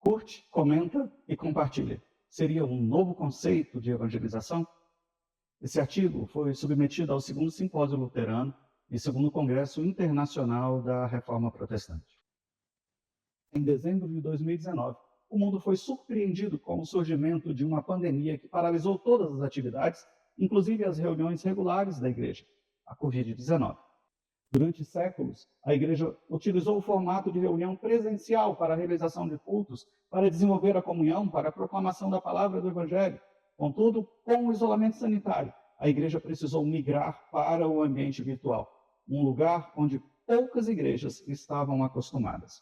Curte, comenta e compartilha. Seria um novo conceito de evangelização? Esse artigo foi submetido ao segundo Simpósio Luterano e segundo Congresso Internacional da Reforma Protestante. Em dezembro de 2019, o mundo foi surpreendido com o surgimento de uma pandemia que paralisou todas as atividades, inclusive as reuniões regulares da igreja, a Covid-19. Durante séculos, a igreja utilizou o formato de reunião presencial para a realização de cultos, para desenvolver a comunhão, para a proclamação da palavra do Evangelho. Contudo, com o isolamento sanitário, a igreja precisou migrar para o ambiente virtual, um lugar onde poucas igrejas estavam acostumadas.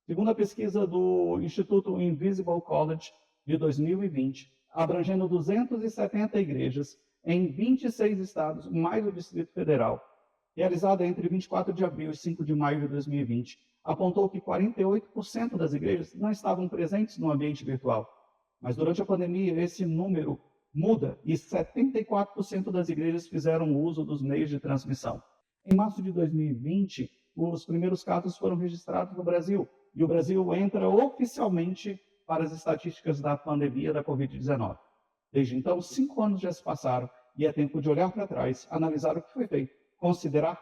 Segundo a pesquisa do Instituto Invisible College de 2020, abrangendo 270 igrejas em 26 estados, mais o Distrito Federal, realizada entre 24 de abril e 5 de maio de 2020, apontou que 48% das igrejas não estavam presentes no ambiente virtual. Mas durante a pandemia, esse número muda e 74% das igrejas fizeram uso dos meios de transmissão. Em março de 2020, os primeiros casos foram registrados no Brasil, e o Brasil entra oficialmente para as estatísticas da pandemia da Covid-19. Desde então, 5 anos já se passaram e é tempo de olhar para trás, analisar o que foi feito, considerar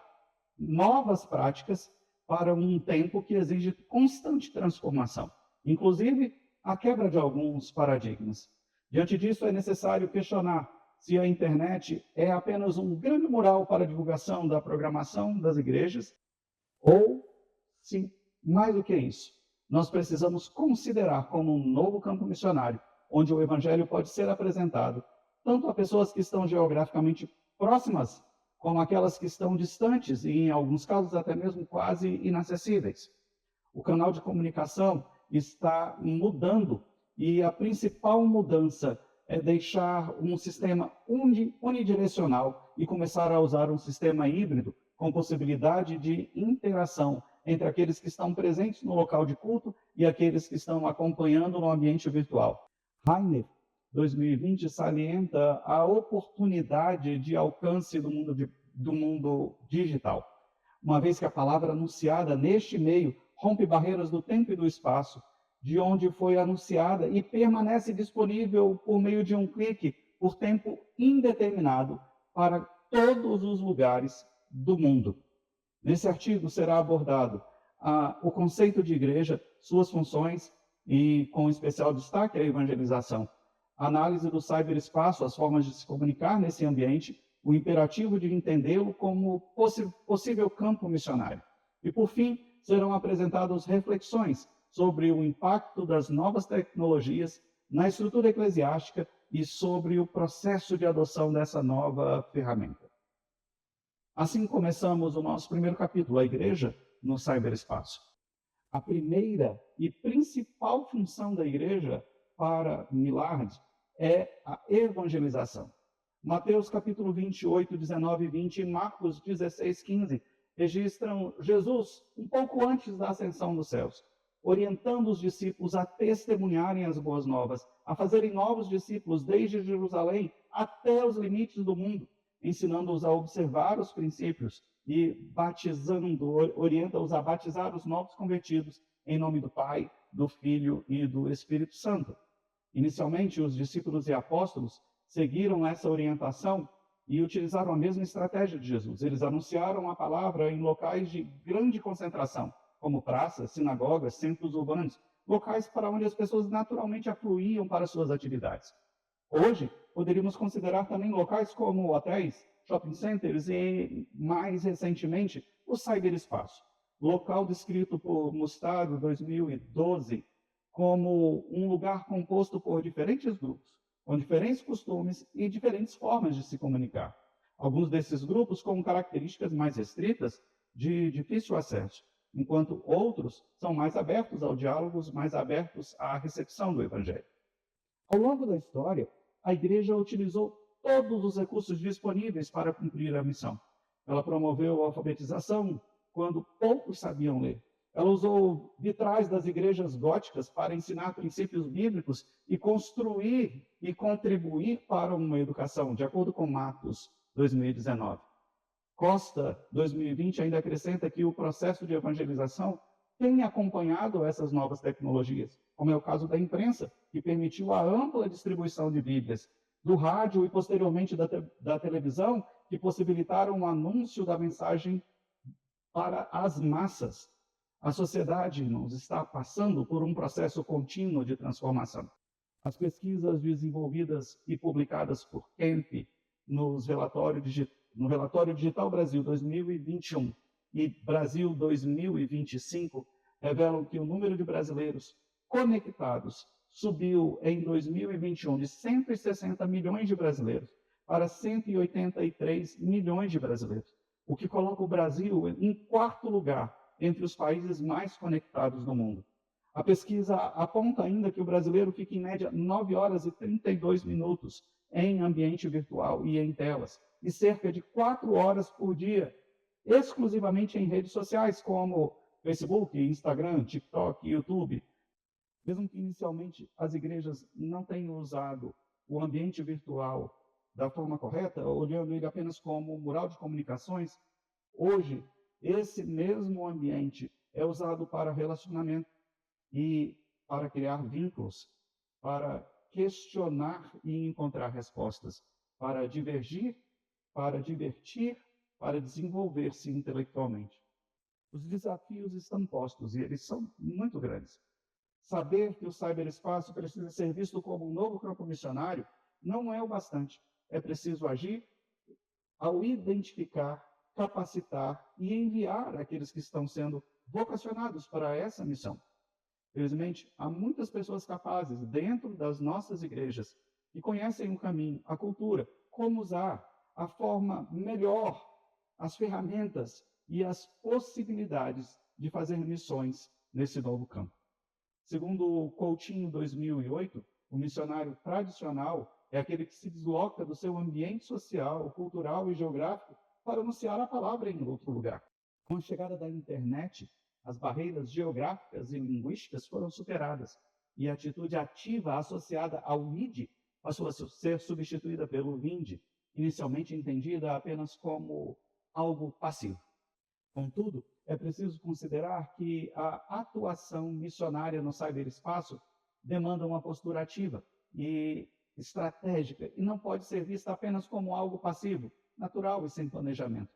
novas práticas para um tempo que exige constante transformação, inclusive a quebra de alguns paradigmas. Diante disso, é necessário questionar se a internet é apenas um grande mural para a divulgação da programação das igrejas ou se, mais do que isso, nós precisamos considerar como um novo campo missionário, onde o evangelho pode ser apresentado tanto a pessoas que estão geograficamente próximas como aquelas que estão distantes e, em alguns casos, até mesmo quase inacessíveis. O canal de comunicação está mudando e a principal mudança é deixar um sistema unidirecional e começar a usar um sistema híbrido com possibilidade de interação entre aqueles que estão presentes no local de culto e aqueles que estão acompanhando no ambiente virtual. Rainer, 2020, salienta a oportunidade de alcance do mundo digital, uma vez que a palavra anunciada neste meio rompe barreiras do tempo e do espaço, de onde foi anunciada e permanece disponível por meio de um clique por tempo indeterminado para todos os lugares do mundo. Nesse artigo será abordado o conceito de igreja, suas funções e, com especial destaque, a evangelização. A análise do cyberespaço, as formas de se comunicar nesse ambiente, o imperativo de entendê-lo como possível campo missionário. E, por fim, serão apresentadas reflexões sobre o impacto das novas tecnologias na estrutura eclesiástica e sobre o processo de adoção dessa nova ferramenta. Assim começamos o nosso primeiro capítulo, a igreja no cyberespaço. A primeira e principal função da igreja para Millard é a evangelização. Mateus capítulo 28, 19 e 20 e Marcos 16, 15 registram Jesus um pouco antes da ascensão dos céus, orientando os discípulos a testemunharem as boas novas, a fazerem novos discípulos desde Jerusalém até os limites do mundo, ensinando-os a observar os princípios e orienta-os a batizar os novos convertidos em nome do Pai, do Filho e do Espírito Santo. Inicialmente, os discípulos e apóstolos seguiram essa orientação e utilizaram a mesma estratégia de Jesus. Eles anunciaram a palavra em locais de grande concentração, como praças, sinagogas, centros urbanos, locais para onde as pessoas naturalmente afluíam para suas atividades. Hoje, poderíamos considerar também locais como hotéis, shopping centers e, mais recentemente, o cyberespaço, local descrito por Mustaro, 2012, como um lugar composto por diferentes grupos, com diferentes costumes e diferentes formas de se comunicar. Alguns desses grupos com características mais restritas de difícil acesso, enquanto outros são mais abertos ao diálogo, mais abertos à recepção do Evangelho. Ao longo da história, a igreja utilizou todos os recursos disponíveis para cumprir a missão. Ela promoveu a alfabetização quando poucos sabiam ler. Ela usou vitrais das igrejas góticas para ensinar princípios bíblicos e construir e contribuir para uma educação, de acordo com Marcos 2019. Costa, 2020, ainda acrescenta que o processo de evangelização tem acompanhado essas novas tecnologias, como é o caso da imprensa, que permitiu a ampla distribuição de Bíblias, do rádio e, posteriormente, da televisão, que possibilitaram o anúncio da mensagem para as massas. A sociedade nos está passando por um processo contínuo de transformação. As pesquisas desenvolvidas e publicadas por Kemp no Relatório Digital Brasil 2021 e Brasil 2025 revelam que o número de brasileiros conectados subiu em 2021 de 160 milhões de brasileiros para 183 milhões de brasileiros, o que coloca o Brasil em quarto lugar entre os países mais conectados do mundo. A pesquisa aponta ainda que o brasileiro fica em média 9 horas e 32 minutos em ambiente virtual e em telas, e cerca de 4 horas por dia exclusivamente em redes sociais como Facebook, Instagram, TikTok, YouTube. Mesmo que inicialmente as igrejas não tenham usado o ambiente virtual da forma correta, olhando ele apenas como um mural de comunicações, hoje esse mesmo ambiente é usado para relacionamento e para criar vínculos, para questionar e encontrar respostas, para divergir, para divertir, para desenvolver-se intelectualmente. Os desafios estão postos e eles são muito grandes. Saber que o ciberespaço precisa ser visto como um novo campo missionário não é o bastante. É preciso agir ao identificar, capacitar e enviar aqueles que estão sendo vocacionados para essa missão. Felizmente, há muitas pessoas capazes dentro das nossas igrejas que conhecem o caminho, a cultura, como usar, a forma melhor, as ferramentas e as possibilidades de fazer missões nesse novo campo. Segundo o Coutinho 2008, o missionário tradicional é aquele que se desloca do seu ambiente social, cultural e geográfico para anunciar a palavra em outro lugar. Com a chegada da internet, as barreiras geográficas e linguísticas foram superadas e a atitude ativa associada ao id passou a ser substituída pelo vind, inicialmente entendida apenas como algo passivo. Contudo, é preciso considerar que a atuação missionária no ciberespaço demanda uma postura ativa e estratégica e não pode ser vista apenas como algo passivo, natural e sem planejamento.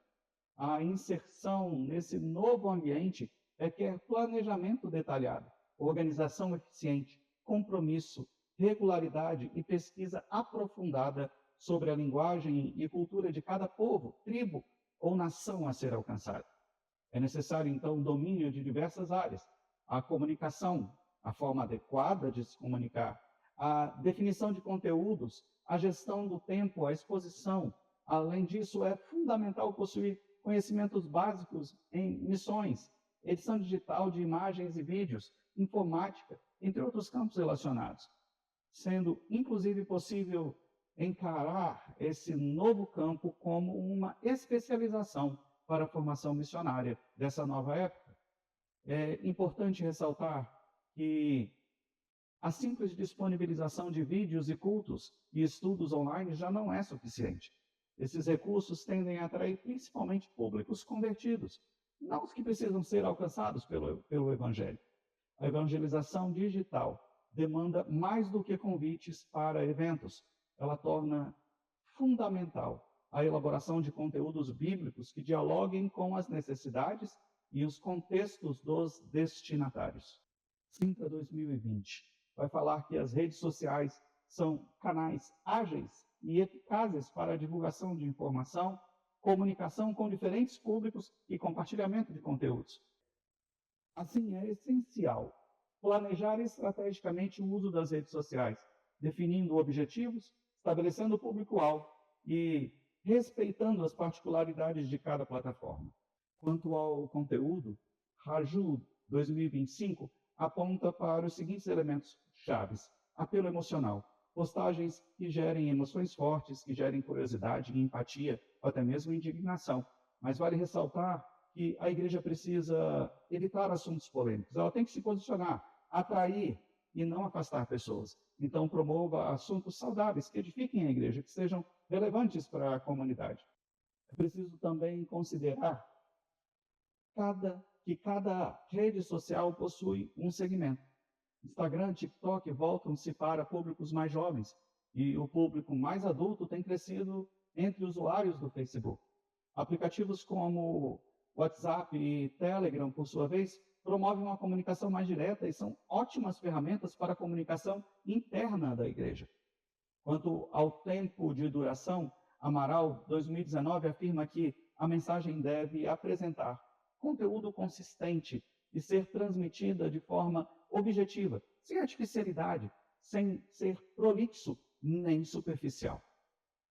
A inserção nesse novo ambiente requer planejamento detalhado, organização eficiente, compromisso, regularidade e pesquisa aprofundada sobre a linguagem e cultura de cada povo, tribo ou nação a ser alcançada. É necessário, então, domínio de diversas áreas: a comunicação, a forma adequada de se comunicar, a definição de conteúdos, a gestão do tempo, a exposição. Além disso, é fundamental possuir conhecimentos básicos em missões, edição digital de imagens e vídeos, informática, entre outros campos relacionados, sendo inclusive possível encarar esse novo campo como uma especialização para a formação missionária dessa nova época. É importante ressaltar que a simples disponibilização de vídeos e cultos e estudos online já não é suficiente. Esses recursos tendem a atrair principalmente públicos convertidos, não os que precisam ser alcançados pelo Evangelho. A evangelização digital demanda mais do que convites para eventos. Ela torna fundamental a elaboração de conteúdos bíblicos que dialoguem com as necessidades e os contextos dos destinatários. Sintra 2020 vai falar que as redes sociais são canais ágeis e eficazes para a divulgação de informação, comunicação com diferentes públicos e compartilhamento de conteúdos. Assim, é essencial planejar estrategicamente o uso das redes sociais, definindo objetivos, estabelecendo o público-alvo e respeitando as particularidades de cada plataforma. Quanto ao conteúdo, Raju 2025 aponta para os seguintes elementos chaves: apelo emocional, postagens que gerem emoções fortes, que gerem curiosidade, empatia, ou até mesmo indignação. Mas vale ressaltar que a igreja precisa evitar assuntos polêmicos. Ela tem que se posicionar, atrair e não afastar pessoas. Então, promova assuntos saudáveis, que edifiquem a igreja, que sejam relevantes para a comunidade. É preciso também considerar cada que cada rede social possui um segmento. Instagram, TikTok voltam-se para públicos mais jovens e o público mais adulto tem crescido entre usuários do Facebook. Aplicativos como WhatsApp e Telegram, por sua vez, promovem uma comunicação mais direta e são ótimas ferramentas para a comunicação interna da igreja. Quanto ao tempo de duração, Amaral 2019 afirma que a mensagem deve apresentar conteúdo consistente e ser transmitida de forma objetiva, sem artificialidade, sem ser prolixo nem superficial.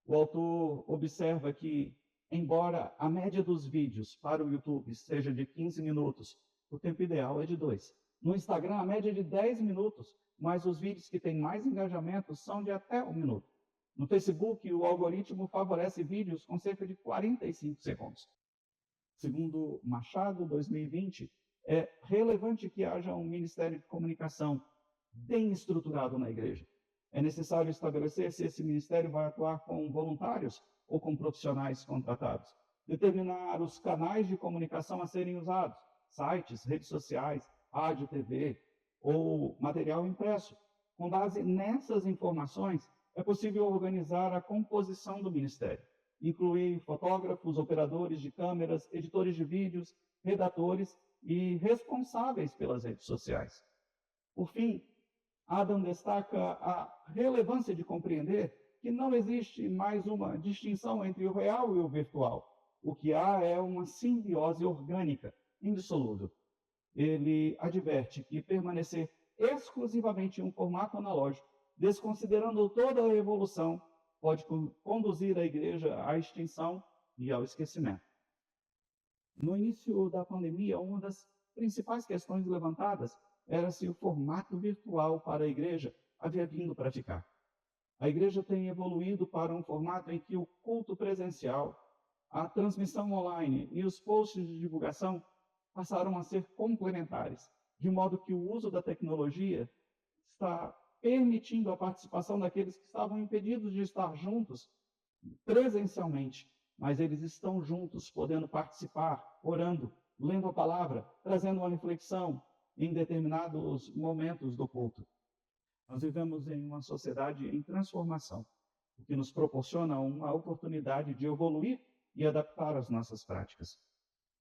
O autor observa que, embora a média dos vídeos para o YouTube seja de 15 minutos, o tempo ideal é de 2. No Instagram, a média é de 10 minutos, mas os vídeos que têm mais engajamento são de até 1 minuto. No Facebook, o algoritmo favorece vídeos com cerca de 45 segundos. Segundo Machado, 2020, é relevante que haja um ministério de comunicação bem estruturado na igreja. É necessário estabelecer se esse ministério vai atuar com voluntários ou com profissionais contratados. Determinar os canais de comunicação a serem usados, sites, redes sociais, rádio, TV ou material impresso. Com base nessas informações, é possível organizar a composição do ministério, incluir fotógrafos, operadores de câmeras, editores de vídeos, redatores e responsáveis pelas redes sociais. Por fim, Adam destaca a relevância de compreender que não existe mais uma distinção entre o real e o virtual. O que há é uma simbiose orgânica, indissolúvel. Ele adverte que permanecer exclusivamente em um formato analógico, desconsiderando toda a evolução, pode conduzir a igreja à extinção e ao esquecimento. No início da pandemia, uma das principais questões levantadas era se o formato virtual para a igreja havia vindo para ficar. A igreja tem evoluído para um formato em que o culto presencial, a transmissão online e os posts de divulgação passaram a ser complementares, de modo que o uso da tecnologia está permitindo a participação daqueles que estavam impedidos de estar juntos presencialmente, mas eles estão juntos, podendo participar, orando, lendo a palavra, trazendo uma reflexão em determinados momentos do culto. Nós vivemos em uma sociedade em transformação, o que nos proporciona uma oportunidade de evoluir e adaptar as nossas práticas.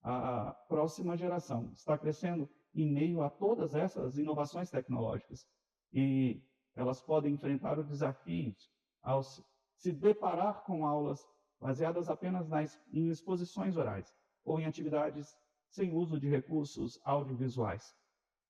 A próxima geração está crescendo em meio a todas essas inovações tecnológicas e elas podem enfrentar os desafios ao se deparar com aulas baseadas apenas em exposições orais ou em atividades sem uso de recursos audiovisuais.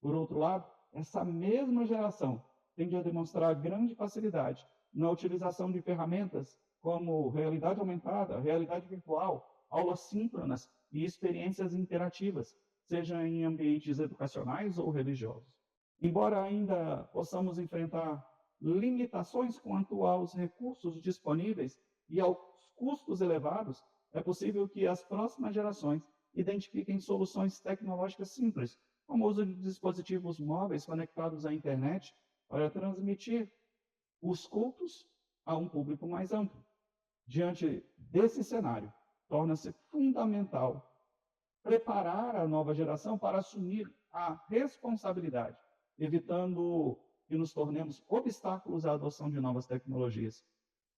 Por outro lado, essa mesma geração tende a demonstrar grande facilidade na utilização de ferramentas como realidade aumentada, realidade virtual, aulas síncronas e experiências interativas, seja em ambientes educacionais ou religiosos. Embora ainda possamos enfrentar limitações quanto aos recursos disponíveis e aos custos elevados, é possível que as próximas gerações identifiquem soluções tecnológicas simples, como o uso de dispositivos móveis conectados à internet para transmitir os cultos a um público mais amplo. Diante desse cenário, torna-se fundamental preparar a nova geração para assumir a responsabilidade, evitando que nos tornemos obstáculos à adoção de novas tecnologias.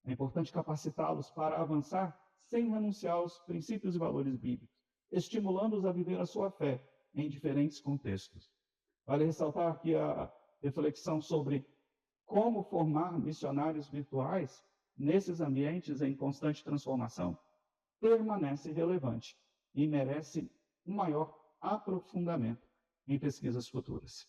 É importante capacitá-los para avançar sem renunciar aos princípios e valores bíblicos, estimulando-os a viver a sua fé em diferentes contextos. Vale ressaltar que a reflexão sobre como formar missionários virtuais nesses ambientes em constante transformação permanece relevante e merece um maior aprofundamento em pesquisas futuras.